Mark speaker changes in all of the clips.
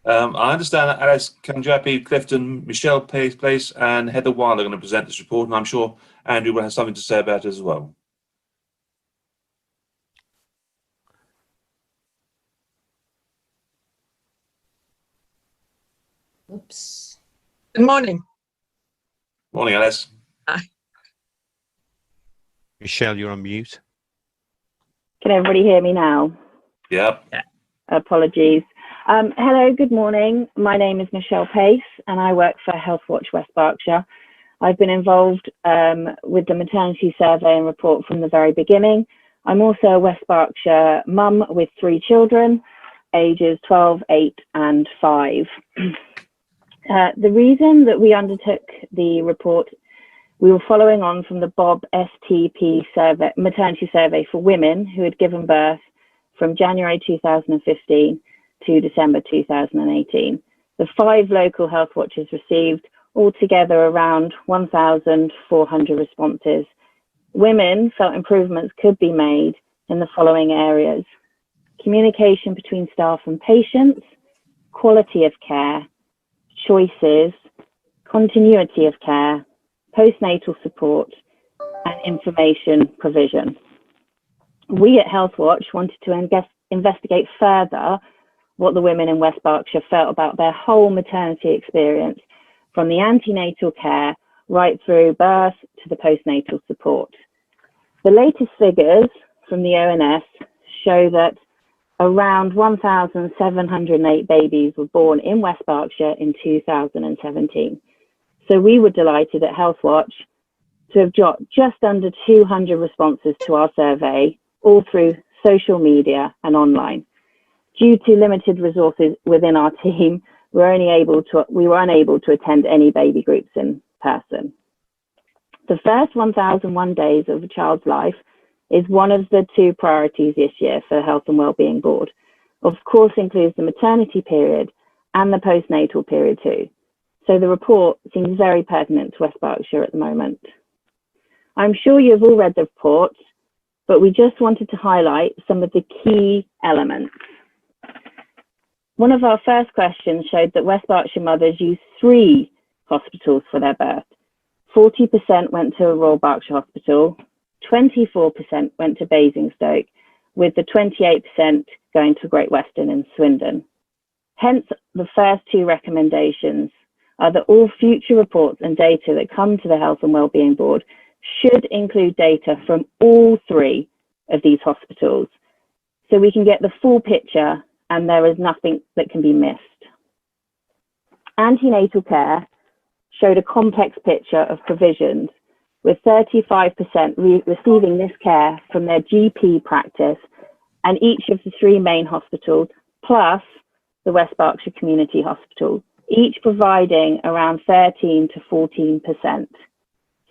Speaker 1: I understand that Alice Kanjapi, Clifton, Michelle Place, and Heather Wilde are going to present this report, and I'm sure Andrew will have something to say about it as well.
Speaker 2: Oops. Good morning.
Speaker 1: Morning, Alice.
Speaker 2: Hi.
Speaker 3: Michelle, you're on mute.
Speaker 4: Can everybody hear me now?
Speaker 1: Yep.
Speaker 2: Yeah.
Speaker 4: Apologies. Hello, good morning. My name is Michelle Pace and I work for Healthwatch West Berkshire. I've been involved with the maternity survey and report from the very beginning. I'm also a West Berkshire mum with 3 children, ages 12, 8 and 5. The reason that we undertook the report, we were following on from the Bob STP survey, maternity survey for women who had given birth from January 2015 to December 2018. The 5 local health watchers received altogether around 1,400 responses. Women felt improvements could be made in the following areas: communication between staff and patients, quality of care, choices, continuity of care, postnatal support, and information provision. We at Healthwatch wanted to investigate further what the women in West Berkshire felt about their whole maternity experience, from the antenatal care right through birth to the postnatal support. The latest figures from the ONS show that around 1,708 babies were born in West Berkshire in 2017. So we were delighted at Healthwatch to have got just under 200 responses to our survey, all through social media and online. Due to limited resources within our team, we were unable to attend any baby groups in person. The first 1,001 days of a child's life is one of the 2 priorities this year for the Health and Wellbeing Board. Of course, includes the maternity period and the postnatal period too. So the report seems very pertinent to West Berkshire at the moment. I'm sure you've all read the report, but we just wanted to highlight some of the key elements. One of our first questions showed that West Berkshire mothers use 3 hospitals for their birth. 40% went to a Royal Berkshire Hospital, 24% went to Basingstoke, with the 28% going to Great Western in Swindon. Hence, the first 2 recommendations are that all future reports and data that come to the Health and Wellbeing Board should include data from all 3 of these hospitals, so we can get the full picture and there is nothing that can be missed. Antenatal care showed a complex picture of provisions, with 35% receiving this care from their GP practice and each of the 3 main hospitals, plus the West Berkshire Community Hospital, each providing around 13 to 14%.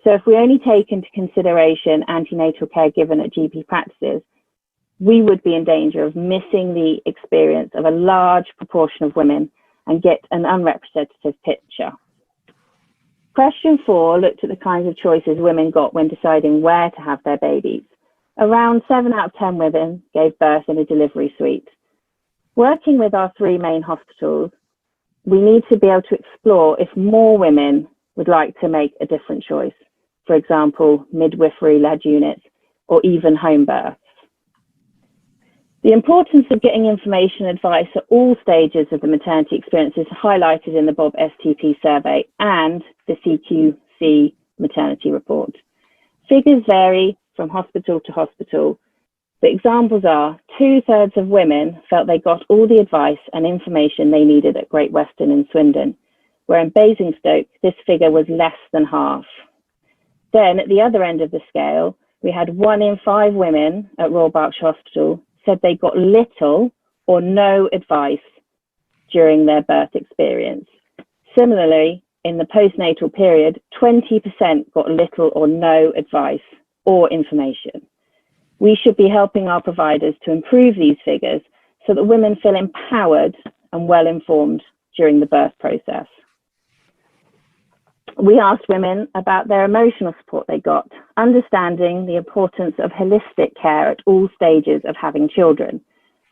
Speaker 4: So if we only take into consideration antenatal care given at GP practices, we would be in danger of missing the experience of a large proportion of women and get an unrepresentative picture. Question 4 looked at the kinds of choices women got when deciding where to have their babies. Around 7 out of 10 women gave birth in a delivery suite. Working with our 3 main hospitals, we need to be able to explore if more women would like to make a different choice. For example, midwifery-led units or even home births. The importance of getting information and advice at all stages of the maternity experience is highlighted in the Bob STP survey and the CQC maternity report. Figures vary from hospital to hospital, but examples are 2/3 of women felt they got all the advice and information they needed at Great Western in Swindon, where in Basingstoke, this figure was less than half. Then at the other end of the scale, we had 1 in 5 women at Royal Berkshire Hospital said they got little or no advice during their birth experience. Similarly, in the postnatal period, 20% got little or no advice or information. We should be helping our providers to improve these figures so that women feel empowered and well informed during the birth process. We asked women about their emotional support they got, understanding the importance of holistic care at all stages of having children.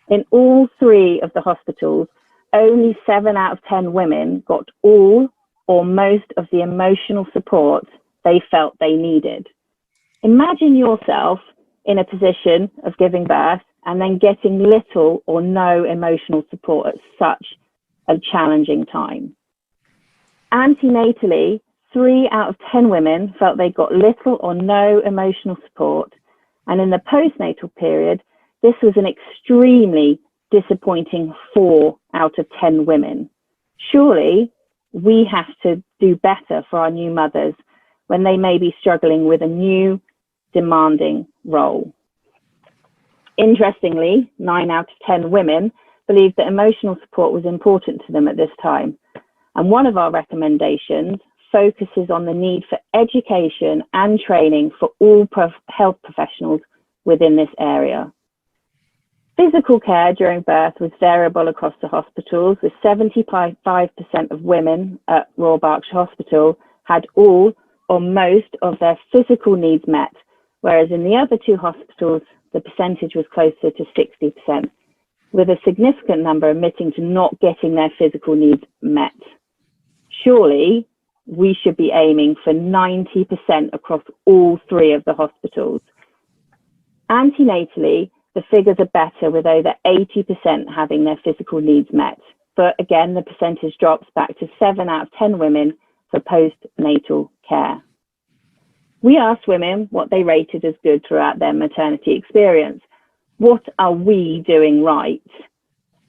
Speaker 4: In all 3 of the hospitals, only 7 out of 10 women got all or most of the emotional support they felt they needed. Imagine yourself in a position of giving birth and then getting little or no emotional support at such a challenging time. Antenatally, 3 out of 10 women felt they got little or no emotional support. And in the postnatal period, this was an extremely disappointing 4 out of 10 women. Surely we have to do better for our new mothers when they may be struggling with a new demanding role. Interestingly, 9 out of 10 women believed that emotional support was important to them at this time. And one of our recommendations focuses on the need for education and training for all health professionals within this area. Physical care during birth was variable across the hospitals, with 75% of women at Royal Berkshire Hospital had all or most of their physical needs met, whereas in the other 2 hospitals, the percentage was closer to 60%, with a significant number admitting to not getting their physical needs met. Surely, we should be aiming for 90% across all 3 of the hospitals. Antenatally, the figures are better, with over 80% having their physical needs met. But again, the percentage drops back to 7 out of 10 women for postnatal care. We asked women what they rated as good throughout their maternity experience. What are we doing right?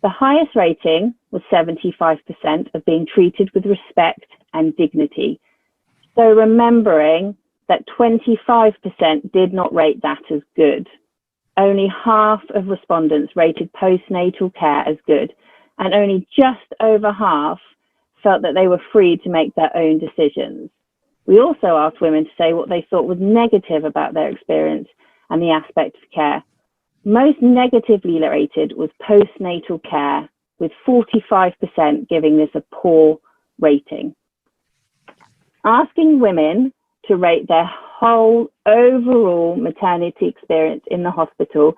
Speaker 4: The highest rating was 75% of being treated with respect and dignity. So remembering that 25% did not rate that as good. Only half of respondents rated postnatal care as good, and only just over half felt that they were free to make their own decisions. We also asked women to say what they thought was negative about their experience and the aspect of care. Most negatively rated was postnatal care, with 45% giving this a poor rating. Asking women to rate their whole overall maternity experience in the hospital,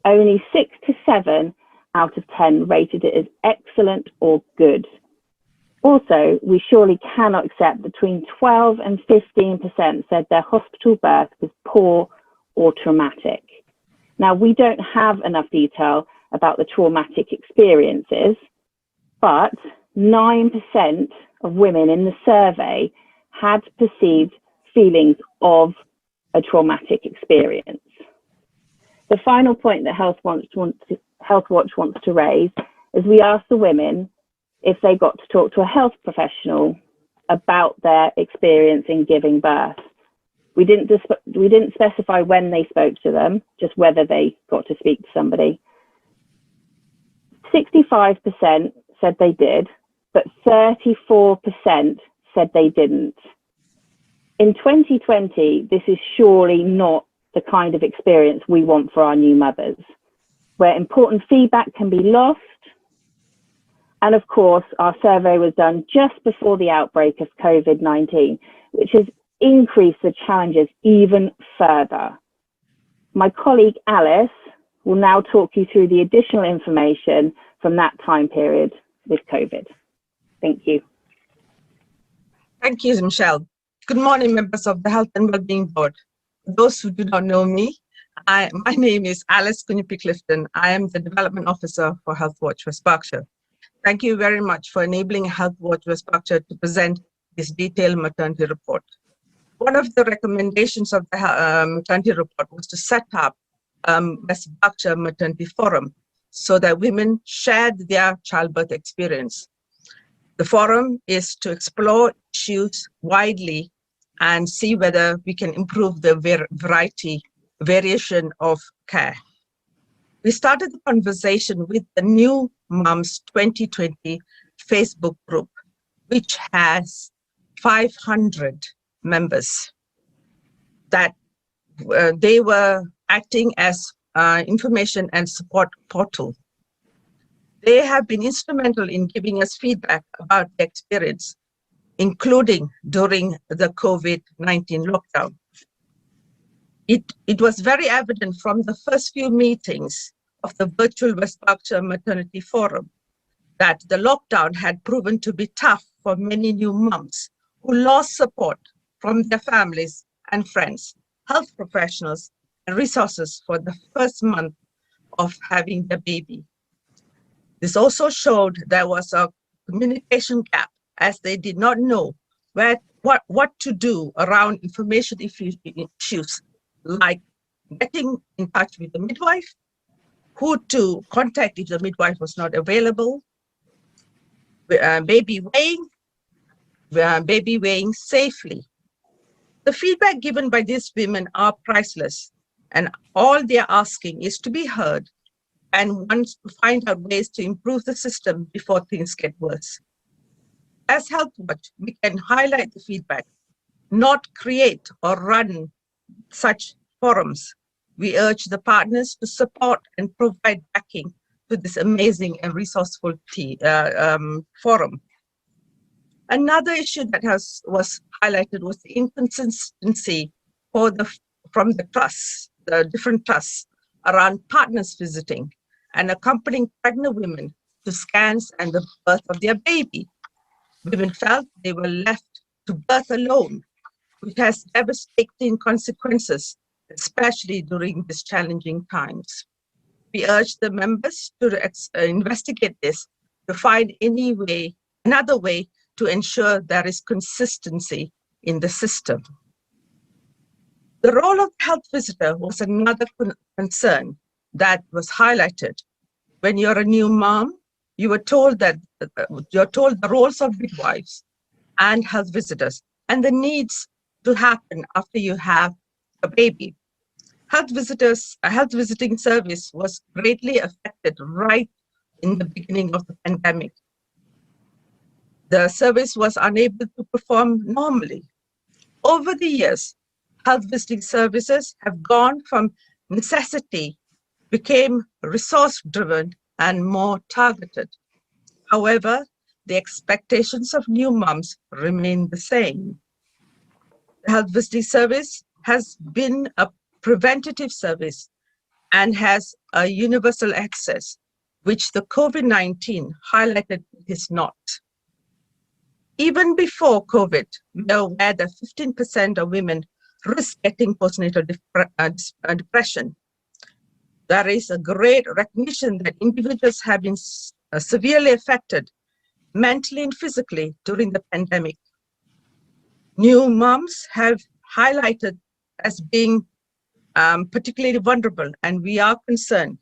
Speaker 4: only 6 to 7 out of 10 rated it as excellent or good. Also, we surely cannot accept between 12 and 15% said their hospital birth was poor or traumatic. Now, we don't have enough detail about the traumatic experiences, but 9% of women in the survey had perceived feelings of a traumatic experience. The final point that Health Watch wants to raise is we asked the women if they got to talk to a health professional about their experience in giving birth. We didn't specify when they spoke to them, just whether they got to speak to somebody. 65% said they did, but 34% said they didn't. In 2020, this is surely not the kind of experience we want for our new mothers, where important feedback can be lost. And of course, our survey was done just before the outbreak of COVID-19, which has increased the challenges even further. My colleague Alice will now talk you through the additional information from that time period with COVID. Thank you.
Speaker 2: Thank you, Michelle. Good morning, members of the Health and Wellbeing Board. For those who do not know me, my name is Alice Clifton. I am the Development Officer for Health Watch West Berkshire. Thank you very much for enabling Health Watch West Berkshire to present this detailed maternity report. One of the recommendations of the maternity report was to set up West Berkshire Maternity Forum so that women shared their childbirth experience. The forum is to explore issues widely and see whether we can improve the variation of care. We started the conversation with the New Moms 2020 Facebook group, which has 500 members that they were acting as information and support portal. They have been instrumental in giving us feedback about the experience, including during the COVID-19 lockdown. It was very evident from the first few meetings of the virtual West Berkshire Maternity Forum that the lockdown had proven to be tough for many new moms who lost support from their families and friends, health professionals, and resources for the first month of having the baby. This also showed there was a communication gap, as they did not know what to do around information issues like getting in touch with the midwife, who to contact if the midwife was not available, baby weighing safely. The feedback given by these women are priceless, and all they are asking is to be heard and wants to find out ways to improve the system before things get worse. As Health Watch, we can highlight the feedback, not create or run such forums. We urge the partners to support and provide backing to this amazing and resourceful forum. Another issue that was highlighted was the inconsistency from the trusts, the different trusts around partners visiting and accompanying pregnant women to scans and the birth of their baby. Women felt they were left to birth alone, which has devastating consequences, especially during these challenging times. We urge the members to investigate this to find another way to ensure there is consistency in the system. The role of the health visitor was another concern that was highlighted. When you're a new mom, you're told the roles of midwives and health visitors and the needs to happen after you have a baby. A health visiting service was greatly affected right in the beginning of the pandemic. The service was unable to perform normally. Over the years, health visiting services have gone from necessity, became resource-driven and more targeted. However, the expectations of new moms remain the same. The health visiting service has been a preventative service and has a universal access, which the COVID-19 highlighted is not. Even before COVID, we are aware that 15% of women risk getting postnatal depression. There is a great recognition that individuals have been severely affected mentally and physically during the pandemic. New moms have highlighted as being particularly vulnerable, and we are concerned.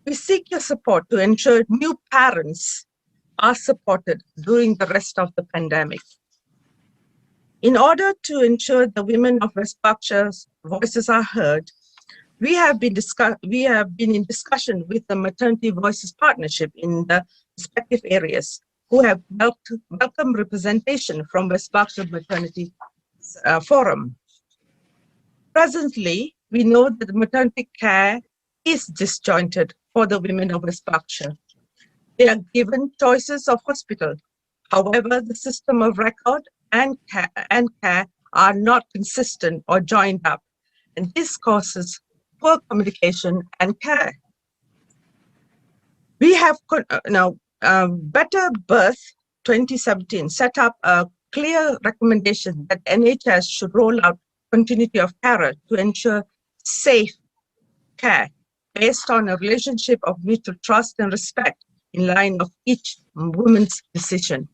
Speaker 2: We seek your support to ensure new parents are supported during the rest of the pandemic. In order to ensure the women of West Berkshire's voices are heard, we have been in discussion with the Maternity Voices Partnership in the respective areas, who have welcome representation from West Berkshire Maternity Forum. Presently, we know that the maternity care is disjointed for the women of West Berkshire. They are given choices of hospital. However, the system of record and care are not consistent or joined up, and this causes poor communication and care. We have Better Birth 2017 set up a clear recommendation that NHS should roll out continuity of care to ensure safe care based on a relationship of mutual trust and respect in line of each woman's decision.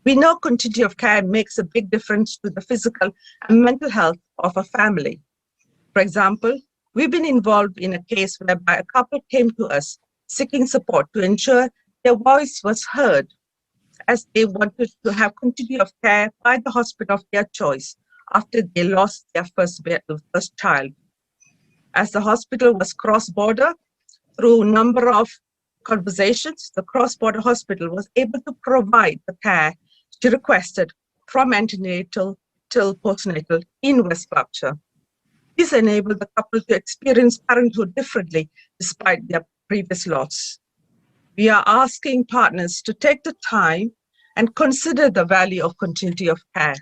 Speaker 2: We know continuity of care makes a big difference to the physical and mental health of a family. For example, we've been involved in a case whereby a couple came to us seeking support to ensure their voice was heard, as they wanted to have continuity of care by the hospital of their choice after they lost their first child. As the hospital was cross-border, through a number of conversations, the cross-border hospital was able to provide the care she requested from antenatal till postnatal in West Berkshire. This enabled the couple to experience parenthood differently despite their previous loss. We are asking partners to take the time and consider the value of continuity of care.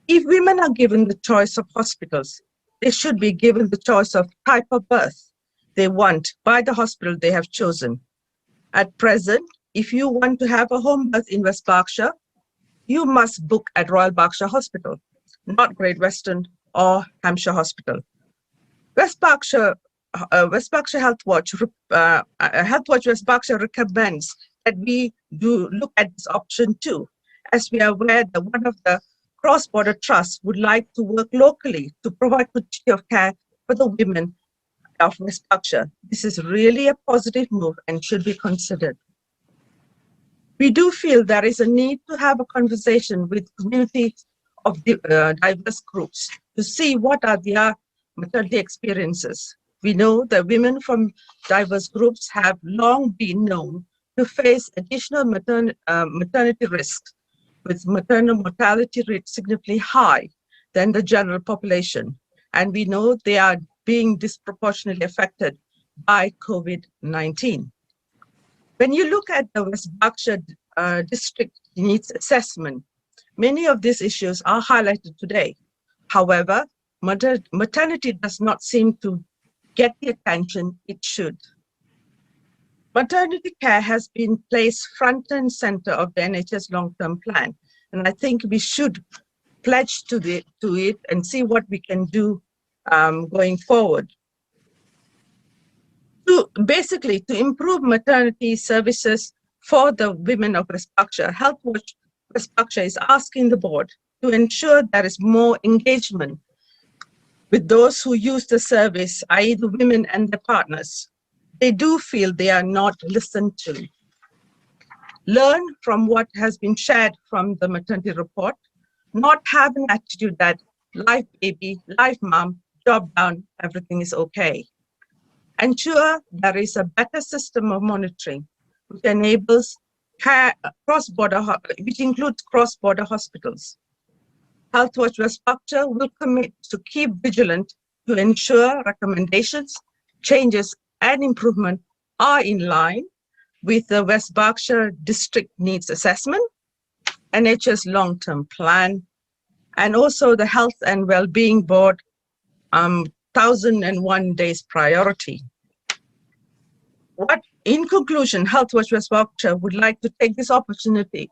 Speaker 2: If women are given the choice of hospitals, they should be given the choice of type of birth they want by the hospital they have chosen. At present, if you want to have a home birth in West Berkshire, you must book at Royal Berkshire Hospital, not Great Western or Hampshire Hospital. West Berkshire Health Watch West Berkshire recommends that we do look at this option too, as we are aware that one of the cross-border trusts would like to work locally to provide continuity of care for the women of West Berkshire. This is really a positive move and should be considered. We do feel there is a need to have a conversation with communities of diverse groups to see what are their maternity experiences. We know that women from diverse groups have long been known to face additional maternity risks, with maternal mortality rate significantly high than the general population. And we know they are being disproportionately affected by COVID-19. When you look at the West Berkshire District Needs Assessment, many of these issues are highlighted today. However, maternity does not seem to get the attention it should. Maternity care has been placed front and center of the NHS long-term plan, and I think we should pledge to it and see what we can do going forward. Basically, to improve maternity services for the women of West Berkshire, Health Watch West Berkshire is asking the board to ensure there is more engagement with those who use the service, i.e. the women and their partners. They do feel they are not listened to. Learn from what has been shared from the maternity report, not have an attitude that life baby, life mom, job done, everything is okay. Ensure there is a better system of monitoring which enables care which includes cross-border hospitals. Health Watch West Berkshire will commit to keep vigilant to ensure recommendations, changes, and improvement are in line with the West Berkshire District Needs Assessment, NHS long-term plan, and also the Health and Wellbeing Board 1001 days priority. In conclusion, Health Watch West Berkshire would like to take this opportunity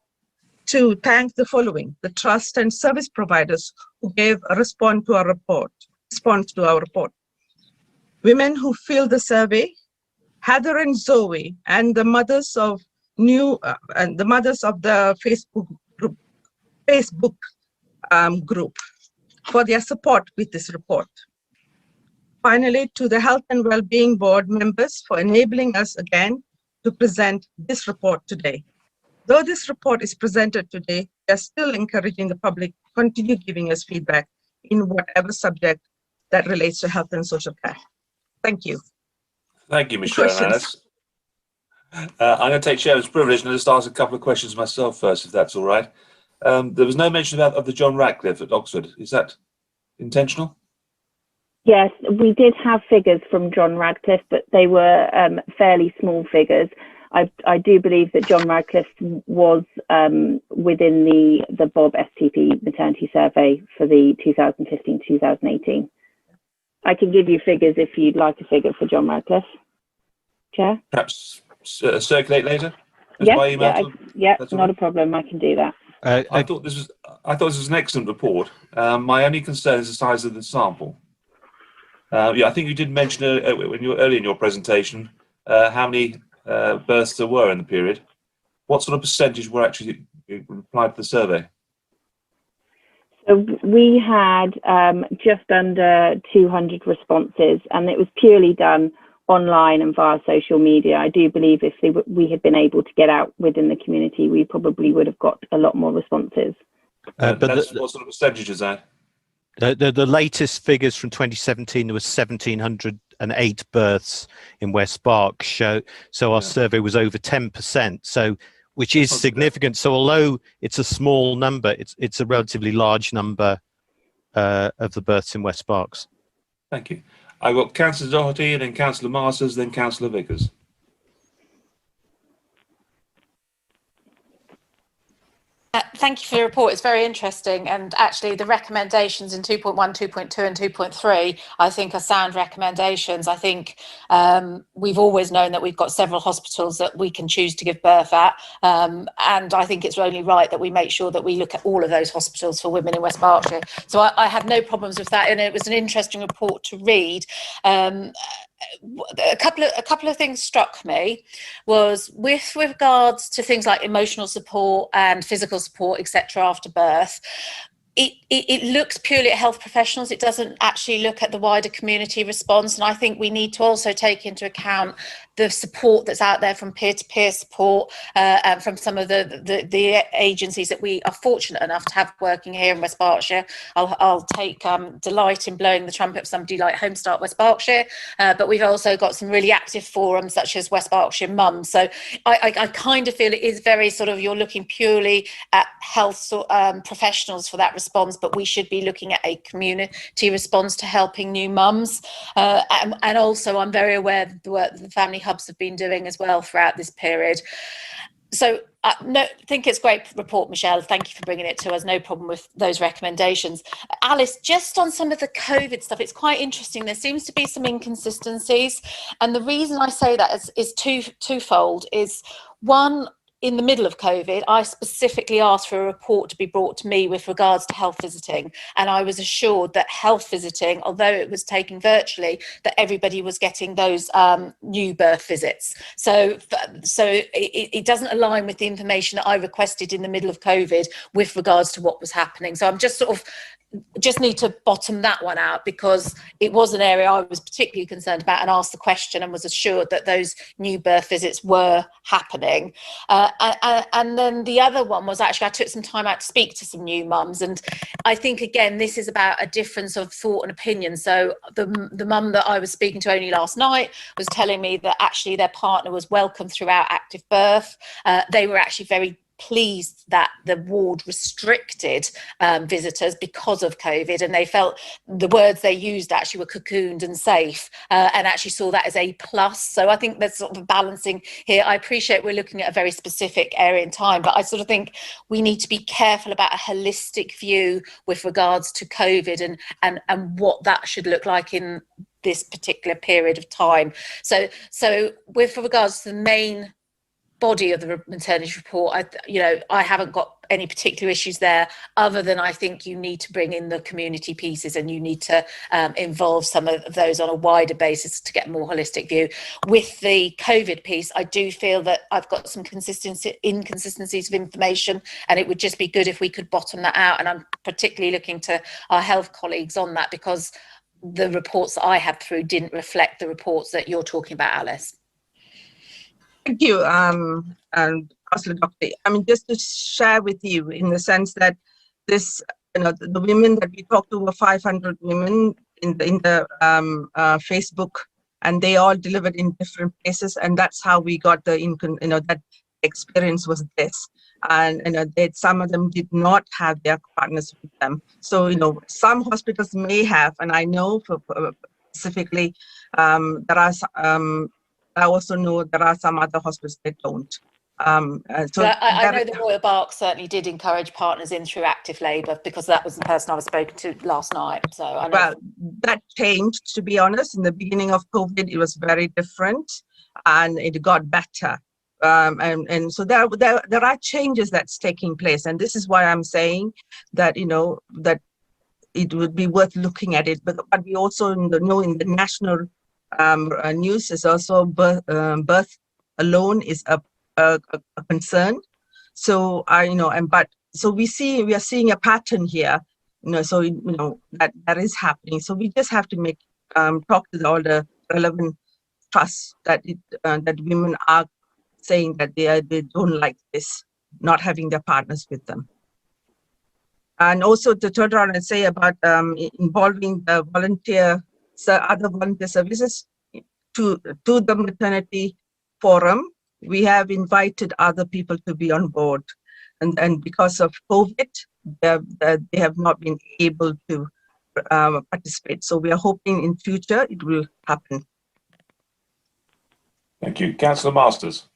Speaker 2: to thank the following: the trust and service providers who gave a response to our report. Women who filled the survey, Heather and Zoe, and the mothers of the Facebook group for their support with this report. Finally, to the Health and Wellbeing Board members for enabling us again to present this report today. Though this report is presented today, we are still encouraging the public to continue giving us feedback in whatever subject that relates to health and social care. Thank you.
Speaker 1: Thank you, Michelle and Alice. I'm going to take Chairman's privilege and just ask a couple of questions myself first, if that's all right. There was no mention of the John Radcliffe at Oxford. Is that intentional?
Speaker 4: Yes, we did have figures from John Radcliffe, but they were fairly small figures. I do believe that John Radcliffe was within the Bob STP maternity survey for the 2015-2018. I can give you figures if you'd like a figure for John Radcliffe, Chair.
Speaker 1: Perhaps circulate later?
Speaker 4: Yeah, not a problem. I can do that.
Speaker 1: I thought this was an excellent report. My only concern is the size of the sample. I think you did mention earlier in your presentation how many births there were in the period. What sort of percentage were actually replied to the survey?
Speaker 4: So we had just under 200 responses, and it was purely done online and via social media. I do believe if we had been able to get out within the community, we probably would have got a lot more responses.
Speaker 1: But what sort of percentage is that?
Speaker 3: The latest figures from 2017, there was 1,708 births in West Berkshire. So our survey was over 10%. So, which is significant. So although it's a small number, it's a relatively large number of the births in West Berks.
Speaker 1: Thank you. I've got Councillor Doherty, and then Councillor Masters, then Councillor Vickers.
Speaker 5: Thank you for the report. It's very interesting. And actually the recommendations in 2.1, 2.2 and 2.3, I think are sound recommendations. I think we've always known that we've got several hospitals that we can choose to give birth at. And I think it's only right that we make sure that we look at all of those hospitals for women in West Berkshire. So I have no problems with that. And it was an interesting report to read. A couple of things struck me was with regards to things like emotional support and physical support, etc. after birth. It looks purely at health professionals. It doesn't actually look at the wider community response. And I think we need to also take into account the support that's out there from peer-to-peer support and from some of the agencies that we are fortunate enough to have working here in West Berkshire. I'll take delight in blowing the trumpet of somebody like Home Start West Berkshire, but we've also got some really active forums such as West Berkshire Mums. So I kind of feel it is very sort of, you're looking purely at health professionals for that response, but we should be looking at a community response to helping new mums. And also I'm very aware of the work that the family hubs have been doing as well throughout this period. So no, I think it's a great report, Michelle. Thank you for bringing it to us. No problem with those recommendations. Alice, just on some of the COVID stuff, it's quite interesting. There seems to be some inconsistencies. And the reason I say that is twofold. Is one, in the middle of COVID, I specifically asked for a report to be brought to me with regards to health visiting. And I was assured that health visiting, although it was taken virtually, that everybody was getting those new birth visits. So it doesn't align with the information that I requested in the middle of COVID with regards to what was happening. So I'm just sort of need to bottom that one out, because it was an area I was particularly concerned about and asked the question and was assured that those new birth visits were happening. And then the other one was actually I took some time out to speak to some new mums, and I think again this is about a difference of thought and opinion. So the mum that I was speaking to only last night was telling me that actually their partner was welcome throughout active birth. They were actually very pleased that the ward restricted visitors because of COVID, and they felt the words they used actually were cocooned and safe, and actually saw that as a plus. So I think there's sort of a balancing here. I appreciate we're looking at a very specific area in time, but I sort of think we need to be careful about a holistic view with regards to COVID and what that should look like in this particular period of time. So with regards to the main body of the maternity report, I haven't got any particular issues there, other than I think you need to bring in the community pieces and you need to involve some of those on a wider basis to get a more holistic view. With the COVID piece, I do feel that I've got some inconsistencies of information, and it would just be good if we could bottom that out. And I'm particularly looking to our health colleagues on that, because the reports that I had through didn't reflect the reports that you're talking about, Alice.
Speaker 2: Thank you, and Councillor Doctor. I mean, just to share with you in the sense that this, the women that we talked to were 500 women in the Facebook, and they all delivered in different places, and that's how we got the that experience was this. And some of them did not have their partners with them. So some hospitals may have, and I know for specifically there are. I also know there are some other hospitals that don't. So
Speaker 5: I know the Royal Berk certainly did encourage partners in through active labour, because that was the person I was spoken to last night. So I know.
Speaker 2: Well, that changed, to be honest. In the beginning of COVID, it was very different, and it got better. And so there are changes that's taking place, and this is why I'm saying that that it would be worth looking at it. But we also know in the national news is also birth alone is a concern. So so we are seeing a pattern here. So that is happening. So we just have to talk to all the relevant trusts that women are saying that they don't like this, not having their partners with them. And also to turn around and say about involving the other volunteer services to the maternity forum. We have invited other people to be on board, and because of COVID, they have not been able to participate. So we are hoping in future it will happen.
Speaker 1: Thank you. Councillor Masters.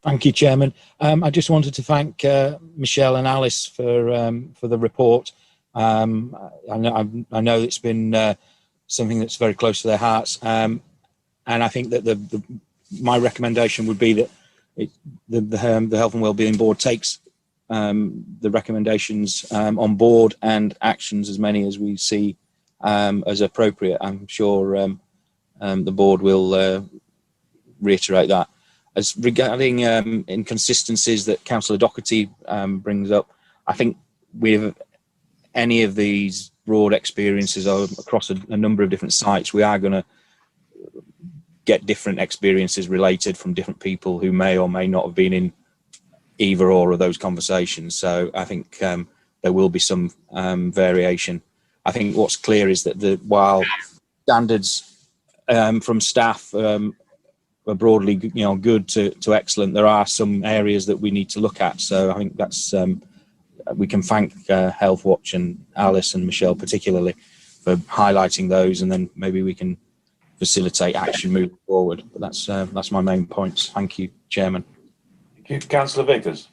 Speaker 6: Thank you, Chairman. I just wanted to thank Michelle and Alice for the report. I know it's been something that's very close to their hearts, and I think that my recommendation would be that the Health and Wellbeing Board takes the recommendations on board and actions as many as we see as appropriate. I'm sure the board will reiterate that. As regarding inconsistencies that Councillor Doherty brings up, I think with any of these broad experiences across a number of different sites, we are going to get different experiences related from different people who may or may not have been in either or of those conversations. So I think there will be some variation. I think what's clear is that while standards from staff are broadly, good to excellent, there are some areas that we need to look at. So I think that's we can thank Health Watch and Alice and Michelle particularly for highlighting those, and then maybe we can facilitate action moving forward. But that's my main points. Thank you, Chairman.
Speaker 1: Thank you, Councillor Vickers.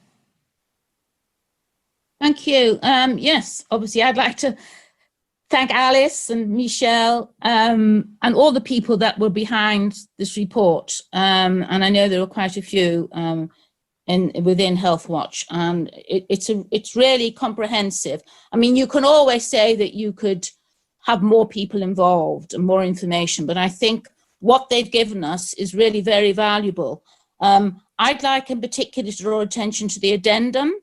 Speaker 7: Thank you. Yes, obviously I'd like to thank Alice and Michelle and all the people that were behind this report. And I know there were quite a few within Health Watch, and it's really comprehensive. I mean, you can always say that you could have more people involved and more information, but I think what they've given us is really very valuable. I'd like in particular to draw attention to the addendum,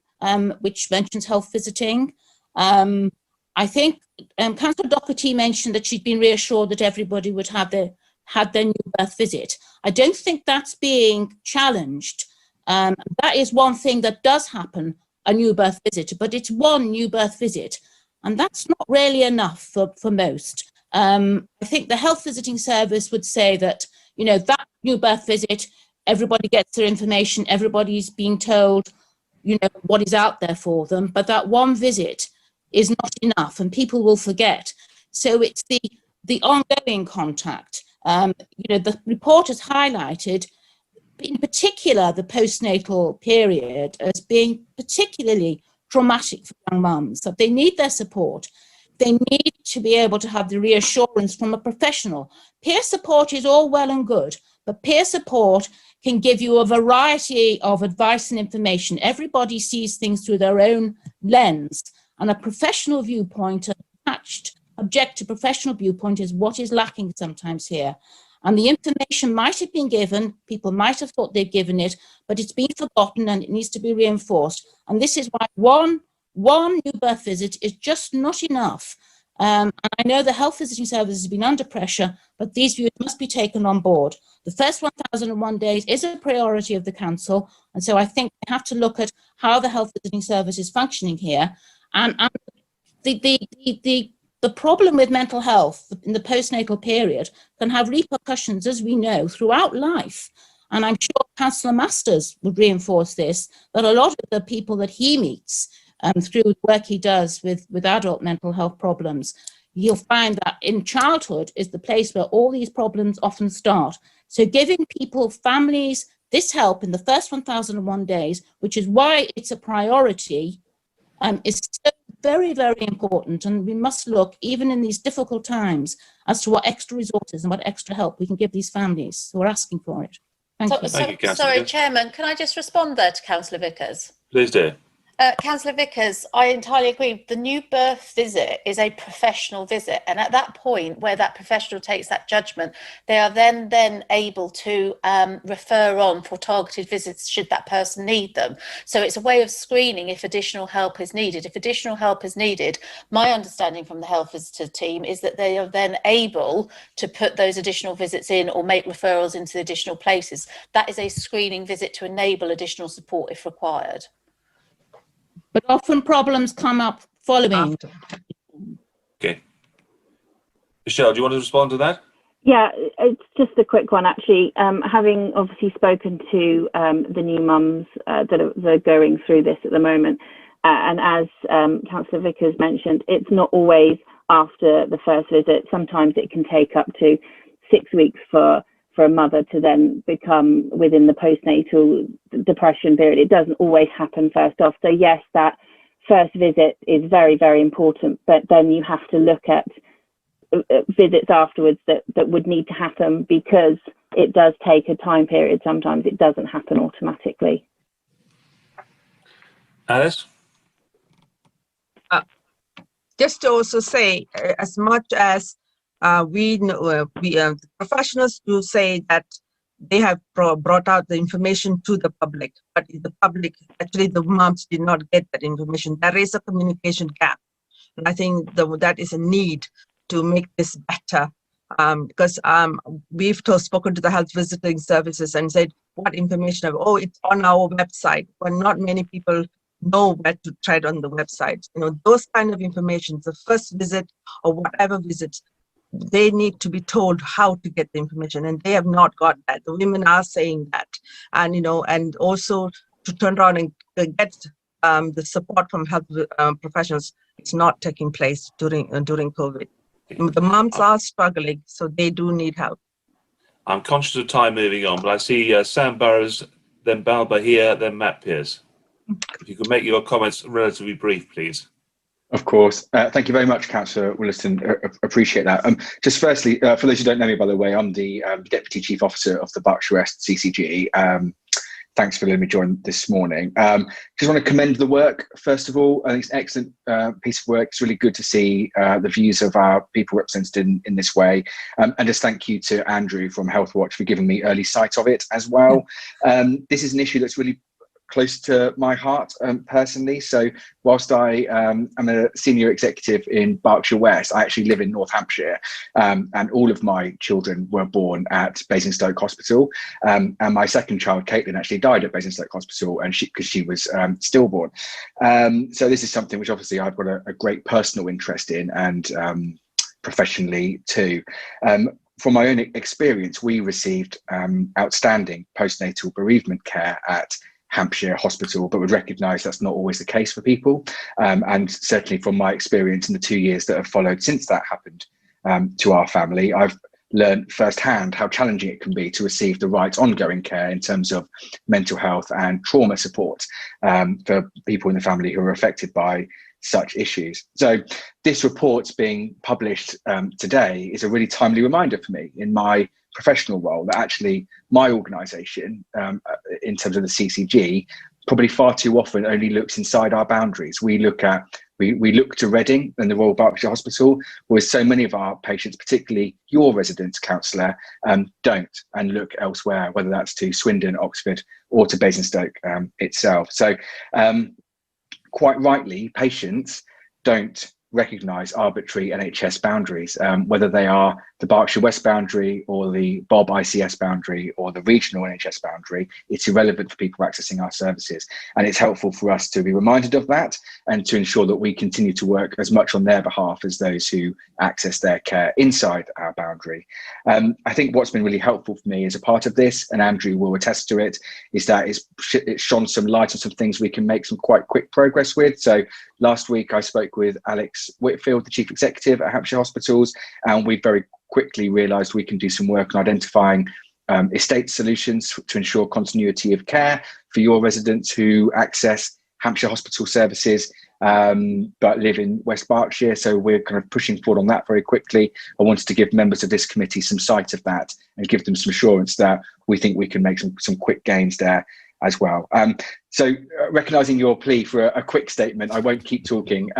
Speaker 7: which mentions health visiting. I think Councillor Doherty mentioned that she'd been reassured that everybody would have their new birth visit. I don't think that's being challenged. That is one thing that does happen, a new birth visit, but it's one new birth visit, and that's not really enough for most. I think the health visiting service would say that, that new birth visit, everybody gets their information, everybody's being told, what is out there for them, but that one visit is not enough, and people will forget. So it's the ongoing contact. The report has highlighted, in particular, the postnatal period as being particularly traumatic for young mums, that they need their support. They need to be able to have the reassurance from a professional. Peer support is all well and good, but peer support can give you a variety of advice and information. Everybody sees things through their own lens, and a professional viewpoint, attached, objective professional viewpoint is what is lacking sometimes here. And the information might have been given, people might have thought they've given it, but it's been forgotten and it needs to be reinforced. And this is why one new birth visit is just not enough. And I know the health visiting service has been under pressure, but these views must be taken on board. The first 1,001 days is a priority of the council, and so I think we have to look at how the health visiting service is functioning here. And the problem with mental health in the postnatal period can have repercussions, as we know, throughout life. And I'm sure Councillor Masters would reinforce this, that a lot of the people that he meets through the work he does with adult mental health problems, you'll find that in childhood is the place where all these problems often start. So giving people, families, this help in the first 1,001 days, which is why it's a priority, is so very, very important. And we must look, even in these difficult times, as to what extra resources and what extra help we can give these families who are asking for it. Thank you.
Speaker 1: Thank you,
Speaker 5: Sorry, Chairman, can I just respond there to Councillor Vickers?
Speaker 1: Please do.
Speaker 5: Councillor Vickers, I entirely agree. The new birth visit is a professional visit, and at that point where that professional takes that judgment, they are then able to refer on for targeted visits should that person need them. So it's a way of screening if additional help is needed. If additional help is needed, my understanding from the health visitor team is that they are then able to put those additional visits in or make referrals into additional places. That is a screening visit to enable additional support if required.
Speaker 7: But often problems come up following.
Speaker 2: After.
Speaker 1: Okay. Michelle, do you want to respond to that?
Speaker 4: Yeah, it's just a quick one, actually. Having obviously spoken to the new mums that are going through this at the moment, and as Councillor Vickers mentioned, it's not always after the first visit. Sometimes it can take up to 6 weeks for for a mother to then become within the postnatal depression period. It doesn't always happen first off. So yes, that first visit is very, very important, but then you have to look at visits afterwards that would need to happen, because it does take a time period. Sometimes it doesn't happen automatically.
Speaker 1: Alice?
Speaker 2: Just to also say, as much as we know, professionals do say that they have brought out the information to the public, but the public, actually the moms did not get that information. There is a communication gap. And I think that is a need to make this better, because we've spoken to the health visiting services and said, what information? Oh, it's on our website, but not many people know where to try it on the website. You know, those kind of information, the first visit or whatever visit, they need to be told how to get the information, and they have not got that. The women are saying that, and you know, and also to turn around and get the support from health professionals. It's not taking place during COVID. The moms are struggling, so they do need help.
Speaker 1: I'm conscious of time moving on, but I see Sam Burrows, then Balba here, then Matt Pierce. If you could make your comments relatively brief, please.
Speaker 8: Of course. Thank you very much, Councillor Williston. Appreciate that. Just firstly, for those who don't know me, by the way, I'm the Deputy Chief Officer of the Berkshire West CCG. Thanks for letting me join this morning. Just want to commend the work, first of all. I think it's an excellent piece of work. It's really good to see the views of our people represented in this way. And just thank you to Andrew from Healthwatch for giving me early sight of it as well. This is an issue that's really close to my heart personally. So whilst I am a senior executive in Berkshire West, I actually live in North Hampshire, and all of my children were born at Basingstoke Hospital, and my second child, Caitlin, actually died at Basingstoke Hospital, and because she was stillborn. So this is something which obviously I've got a great personal interest in, and professionally too. From my own experience, we received outstanding postnatal bereavement care at Hampshire Hospital, but would recognise that's not always the case for people. And certainly from my experience in the 2 years that have followed since that happened to our family, I've learned firsthand how challenging it can be to receive the right ongoing care in terms of mental health and trauma support for people in the family who are affected by such issues. So this report's being published today is a really timely reminder for me in my professional role that actually my organisation, in terms of the CCG, probably far too often only looks inside our boundaries. We look to Reading and the Royal Berkshire Hospital, where so many of our patients, particularly your residents, councillor, don't, and look elsewhere, whether that's to Swindon, Oxford, or to Basingstoke itself. So quite rightly, patients don't recognise arbitrary NHS boundaries, whether they are the Berkshire West boundary or the Bob ICS boundary or the regional NHS boundary. It's irrelevant for people accessing our services, and it's helpful for us to be reminded of that and to ensure that we continue to work as much on their behalf as those who access their care inside our boundary. I think what's been really helpful for me as a part of this, and Andrew will attest to it, is that it's shone some light on some things we can make some quite quick progress with. So last week I spoke with Alex Whitfield, the Chief Executive at Hampshire Hospitals, and we very quickly realised we can do some work on identifying estate solutions to ensure continuity of care for your residents who access Hampshire Hospital services but live in West Berkshire. So we're kind of pushing forward on that very quickly. I wanted to give members of this committee some sight of that and give them some assurance that we think we can make some quick gains there as well. So recognising your plea for a quick statement, I won't keep talking,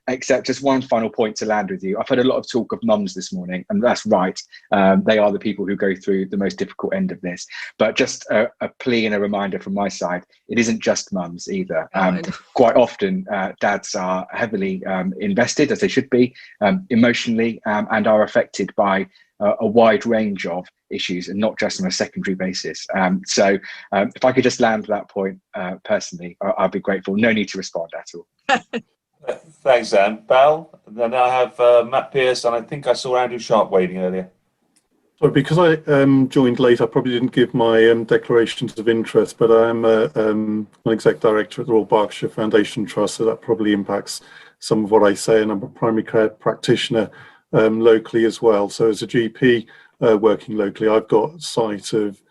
Speaker 8: except just one final point to land with you. I've heard a lot of talk of mums this morning, and that's right. They are the people who go through the most difficult end of this. But just a plea and a reminder from my side, it isn't just mums either. Quite often, dads are heavily invested, as they should be, emotionally, and are affected by a wide range of issues, and not just on a secondary basis. So if I could just land that point personally, I'd be grateful. No need to respond at all.
Speaker 1: Thanks, Anne. Bal, then I have Matt Pierce, and I think I saw Andrew Sharp waving earlier.
Speaker 9: So because I joined late, I probably didn't give my declarations of interest, but I am an exec director at the Royal Berkshire Foundation Trust, so that probably impacts some of what I say, and I'm a primary care practitioner locally as well. So as a GP, working locally. I've got sight of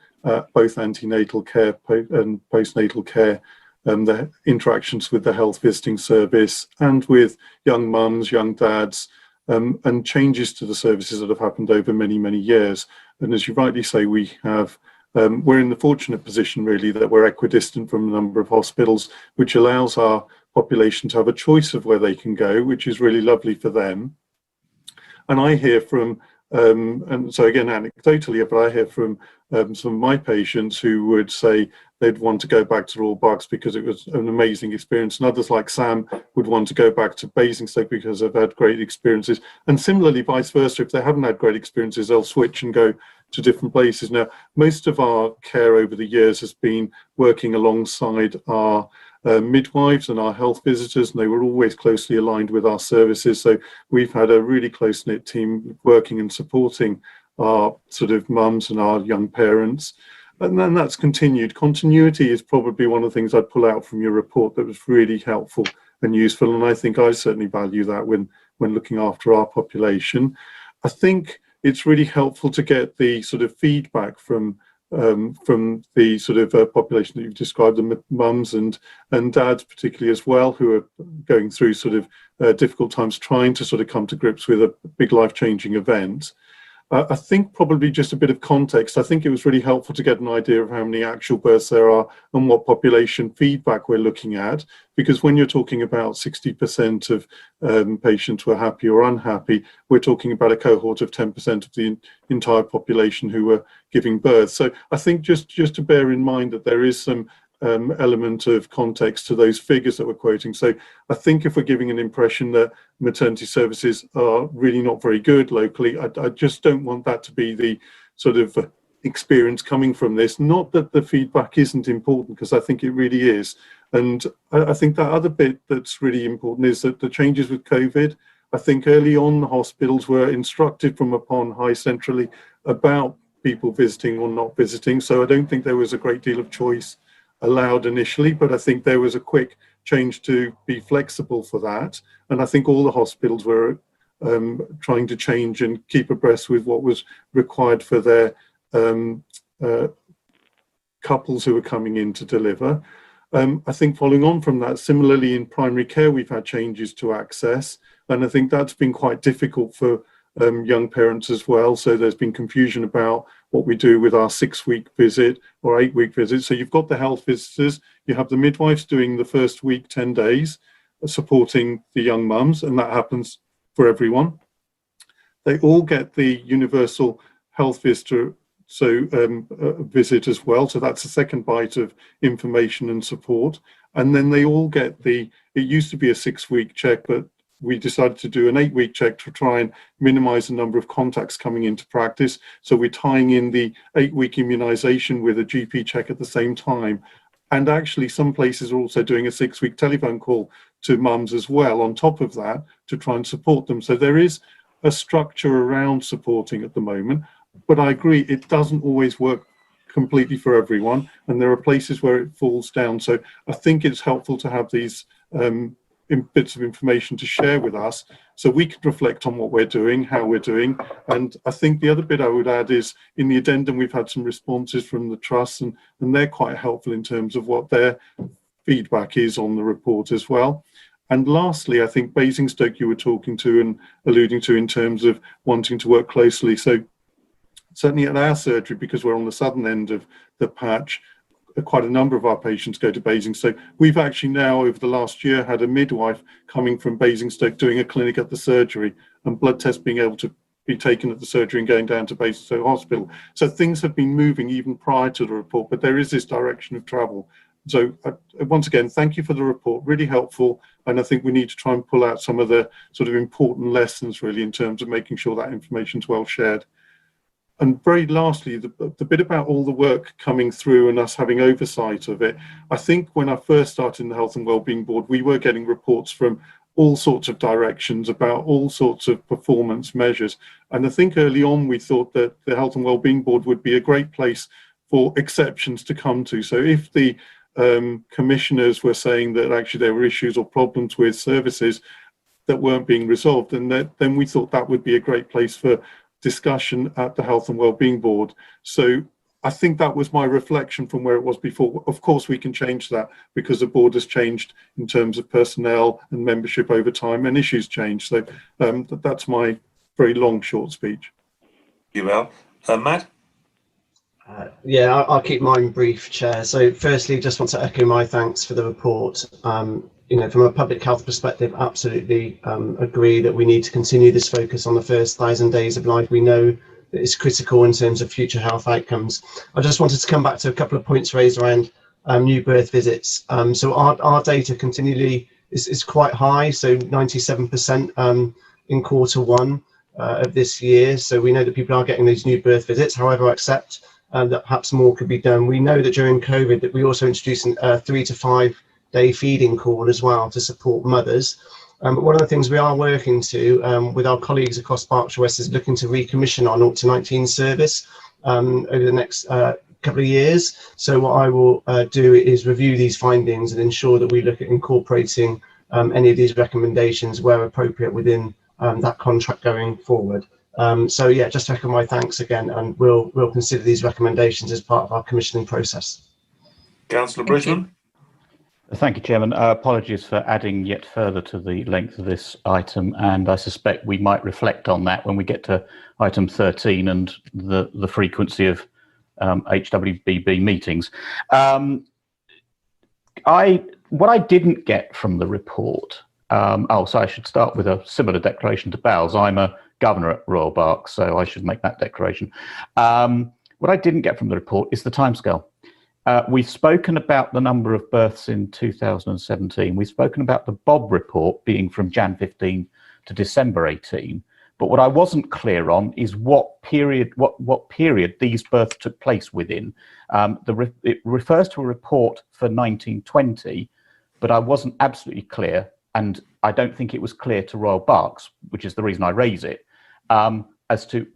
Speaker 9: both antenatal care and postnatal care, the interactions with the health visiting service and with young mums, young dads, and changes to the services that have happened over many, many years. And as you rightly say, we have we're in the fortunate position really that we're equidistant from a number of hospitals, which allows our population to have a choice of where they can go, which is really lovely for them. And I hear from, and so again anecdotally, but I hear from some of my patients who would say they'd want to go back to Royal Berks because it was an amazing experience, and others like Sam would want to go back to Basingstoke because they've had great experiences, and similarly vice versa. If they haven't had great experiences, they'll switch and go to different places. Now, most of our care over the years has been working alongside our midwives and our health visitors, and they were always closely aligned with our services. So we've had a really close-knit team working and supporting our sort of mums and our young parents. And then that's continued. Continuity is probably one of the things I'd pull out from your report that was really helpful and useful. And I think I certainly value that when looking after our population. I think it's really helpful to get the sort of feedback from the sort of population that you've described, the mums and dads particularly as well, who are going through sort of difficult times, trying to sort of come to grips with a big life-changing event. I think probably just a bit of context. I think it was really helpful to get an idea of how many actual births there are and what population feedback we're looking at, because when you're talking about 60% of patients were happy or unhappy, we're talking about a cohort of 10% of the entire population who were giving birth. So I think just to bear in mind that there is some element of context to those figures that we're quoting. So I think if we're giving an impression that maternity services are really not very good locally, I just don't want that to be the sort of experience coming from this. Not that the feedback isn't important, because I think it really is. And I think that other bit that's really important is that the changes with COVID, I think early on the hospitals were instructed from upon high centrally about people visiting or not visiting. So I don't think there was a great deal of choice allowed initially, but I think there was a quick change to be flexible for that. And I think all the hospitals were trying to change and keep abreast with what was required for their couples who were coming in to deliver. I think following on from that, similarly in primary care, we've had changes to access. And I think that's been quite difficult for young parents as well. So there's been confusion about what we do with our 6-week visit or 8-week visit. So you've got the health visitors, you have the midwives doing the first week, 10 days, supporting the young mums, and that happens for everyone. They all get the universal health visitor visit as well. So that's a second bite of information and support. And then they all get it used to be a 6-week check, but we decided to do an 8-week check to try and minimize the number of contacts coming into practice. So we're tying in the 8-week immunization with a GP check at the same time. And actually some places are also doing a 6-week telephone call to mums as well on top of that to try and support them. So there is a structure around supporting at the moment, but I agree it doesn't always work completely for everyone. And there are places where it falls down. So I think it's helpful to have these bits of information to share with us so we can reflect on what we're doing, how we're doing. And I think the other bit I would add is in the addendum we've had some responses from the trusts, and they're quite helpful in terms of what their feedback is on the report as well. And lastly, I think Basingstoke you were talking to and alluding to in terms of wanting to work closely. So certainly at our surgery, because we're on the southern end of the patch, quite a number of our patients go to Basingstoke. We've actually now, over the last year, had a midwife coming from Basingstoke doing a clinic at the surgery, and blood tests being able to be taken at the surgery and going down to Basingstoke Hospital. So things have been moving even prior to the report, but there is this direction of travel. So once again, thank you for the report, really helpful. And I think we need to try and pull out some of the sort of important lessons really in terms of making sure that information is well shared. And very lastly, the bit about all the work coming through and us having oversight of it, I think when I first started in the Health and Wellbeing Board, we were getting reports from all sorts of directions about all sorts of performance measures. And I think early on we thought that the Health and Wellbeing Board would be a great place for exceptions to come to. So if the commissioners were saying that actually there were issues or problems with services that weren't being resolved, and then we thought that would be a great place for discussion at the Health and Wellbeing Board. So I think that was my reflection from where it was before. Of course, we can change that because the board has changed in terms of personnel and membership over time, and issues change. So that's my very long, short speech.
Speaker 1: Thank you, Mel. Matt?
Speaker 10: Yeah, I'll keep mine brief, Chair. So firstly, just want to echo my thanks for the report. You know, from a public health perspective, absolutely agree that we need to continue this focus on the first 1,000 days of life. We know that it's critical in terms of future health outcomes. I just wanted to come back to a couple of points raised around new birth visits. So our data continually is quite high, so 97% in Q1 of this year. So we know that people are getting these new birth visits. However, I accept that perhaps more could be done. We know that during COVID that we also introduced a 3 to 5 day feeding call as well to support mothers. But one of the things we are working to with our colleagues across Berkshire West is looking to recommission our 0 to 19 service over the next couple of years. So what I will do is review these findings and ensure that we look at incorporating any of these recommendations where appropriate within that contract going forward. So yeah, just echo my thanks again, and we'll consider these recommendations as part of our commissioning process.
Speaker 1: Councillor Bridgman?
Speaker 11: Thank you, Chairman. Apologies for adding yet further to the length of this item, and I suspect we might reflect on that when we get to item 13 and the frequency of HWBB meetings. What I didn't get from the report, so I should start with a similar declaration to Bal's. I'm a governor at Royal Berks, so I should make that declaration. What I didn't get from the report is the timescale. We've spoken about the number of births in 2017. We've spoken about the Bob report being from Jan 15 to December 18. But what I wasn't clear on is what period these births took place within. It refers to a report for 1920, but I wasn't absolutely clear, and I don't think it was clear to Royal Berks, which is the reason I raise it, as to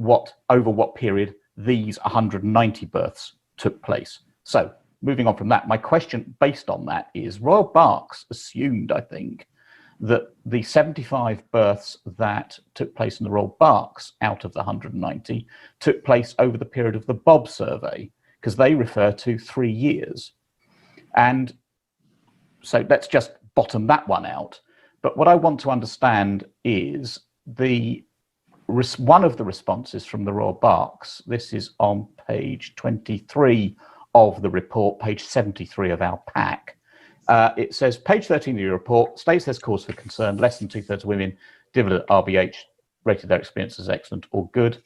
Speaker 11: over what period these 190 births took place. So moving on from that, my question based on that is, Royal Berks assumed, I think, that the 75 births that took place in the Royal Berks out of the 190 took place over the period of the Bob survey, because they refer to 3 years. And so let's just bottom that one out. But what I want to understand is one of the responses from the Royal Berks. This is on page 23 of the report, page 73 of our pack. It says, page 13 of your report states there's cause for concern. Less than 2/3 of women delivered at RBH rated their experience as excellent or good.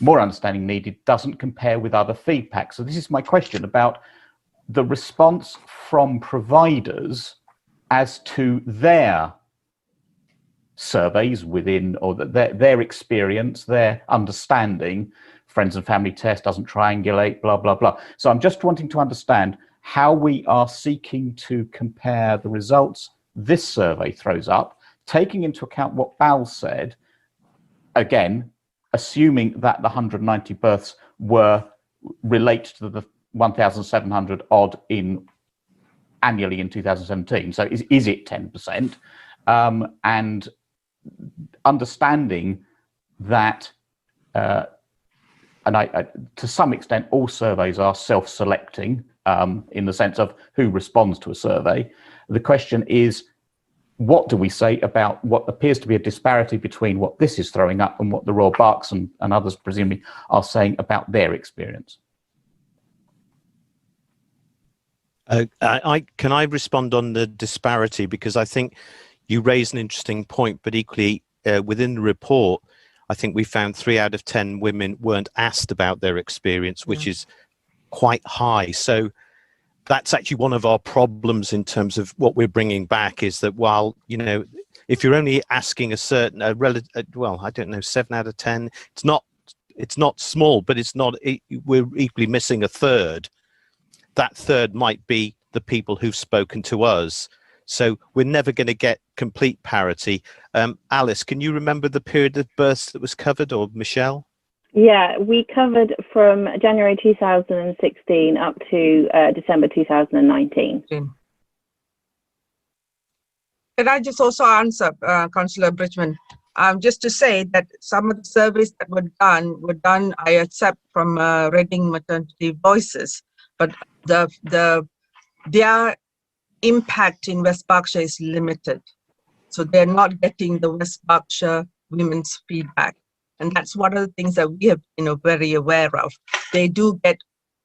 Speaker 11: More understanding needed. Doesn't compare with other feedback. So this is my question about the response from providers as to their surveys within, or their experience, their understanding. Friends and family test doesn't triangulate, blah, blah, blah. So I'm just wanting to understand how we are seeking to compare the results this survey throws up, taking into account what Bal said, again, assuming that the 190 births relate to the 1,700 odd annually in 2017. So is it 10%? And understanding that, and to some extent, all surveys are self-selecting in the sense of who responds to a survey. The question is, what do we say about what appears to be a disparity between what this is throwing up and what the Royal Berks and others presumably are saying about their experience?
Speaker 3: Can I respond on the disparity? Because I think you raise an interesting point, but equally within the report, I think we found 3 out of 10 women weren't asked about their experience, which is quite high. So that's actually one of our problems in terms of what we're bringing back, is that while, you know, if you're only asking a certain, well, I don't know, 7 out of 10, it's not small, but we're equally missing a third. That third might be the people who've spoken to us. So we're never going to get complete parity. Alice, can you remember the period of births that was covered, or Michelle?
Speaker 4: Yeah, we covered from January 2016 up to December 2019.
Speaker 2: Can I just also answer, Councillor Bridgman? just to say that some of the surveys that were done, I accept from Reading Maternity Voices, but their impact in West Berkshire is limited. So they're not getting the West Berkshire women's feedback. And that's one of the things that we have, very aware of. They do get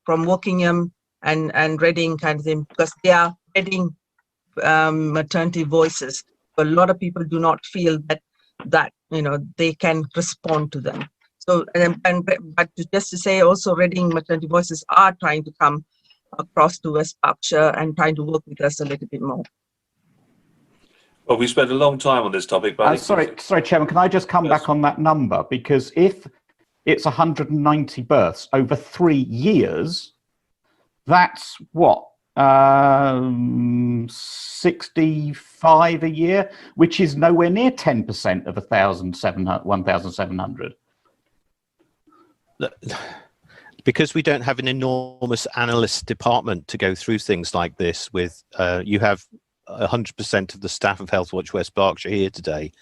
Speaker 2: from Wokingham and Reading kind of thing, because they are Reading maternity voices. But a lot of people do not feel that they can respond to them. So, but just to say also, Reading Maternity Voices are trying to come across to West Berkshire and trying to work with us a little bit more.
Speaker 1: Well, we spent a long time on this topic, but
Speaker 11: sorry, Chairman, can I just come back on that number? Because if it's 190 births over 3 years, that's what, 65 a year, which is nowhere near 10% of 1,700.
Speaker 3: Because we don't have an enormous analyst department to go through things like this with, you have 100% of the staff of Healthwatch West Berkshire here today.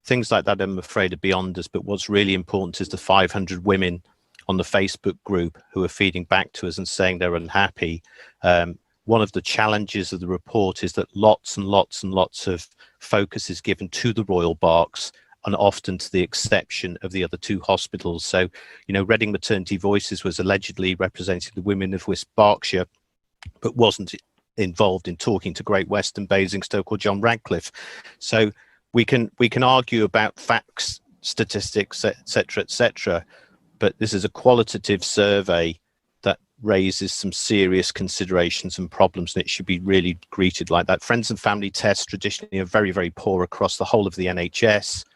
Speaker 3: Things like that, I'm afraid, are beyond us. But what's really important is the 500 women on the Facebook group who are feeding back to us and saying they're unhappy. One of the challenges of the report is that lots and lots and lots of focus is given to the Royal Berks, and often to the exception of the other two hospitals. So, Reading Maternity Voices was allegedly representing the women of West Berkshire, but wasn't involved in talking to Great Western, Basingstoke or John Radcliffe. So we can argue about facts, statistics, etc., but this is a qualitative survey that raises some serious considerations and problems, and it should be really greeted like that. Friends and family tests traditionally are very, very poor across the whole of the NHS.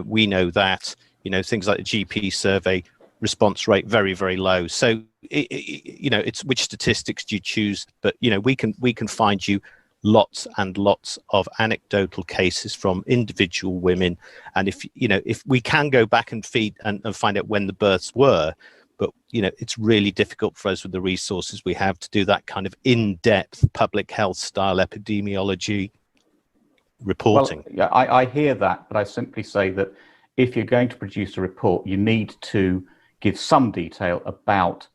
Speaker 3: We know that, things like the GP survey response rate very, very low. So it's which statistics do you choose? But we can find you lots and lots of anecdotal cases from individual women, and if we can go back and feed and find out when the births were, but it's really difficult for us with the resources we have to do that kind of in-depth public health style epidemiology reporting.
Speaker 11: Well, yeah, I hear that, but I simply say that if you're going to produce a report, you need to give some detail about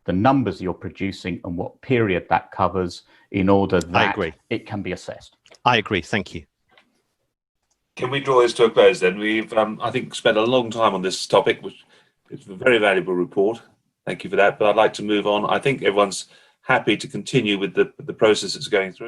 Speaker 11: the numbers you're producing and what period that covers, in order that it can be assessed.
Speaker 3: I agree. Thank you.
Speaker 1: Can we draw this to a close then? We've, I think, spent a long time on this topic, which is a very valuable report. Thank you for that. But I'd like to move on. I think everyone's happy to continue with the process it's going through.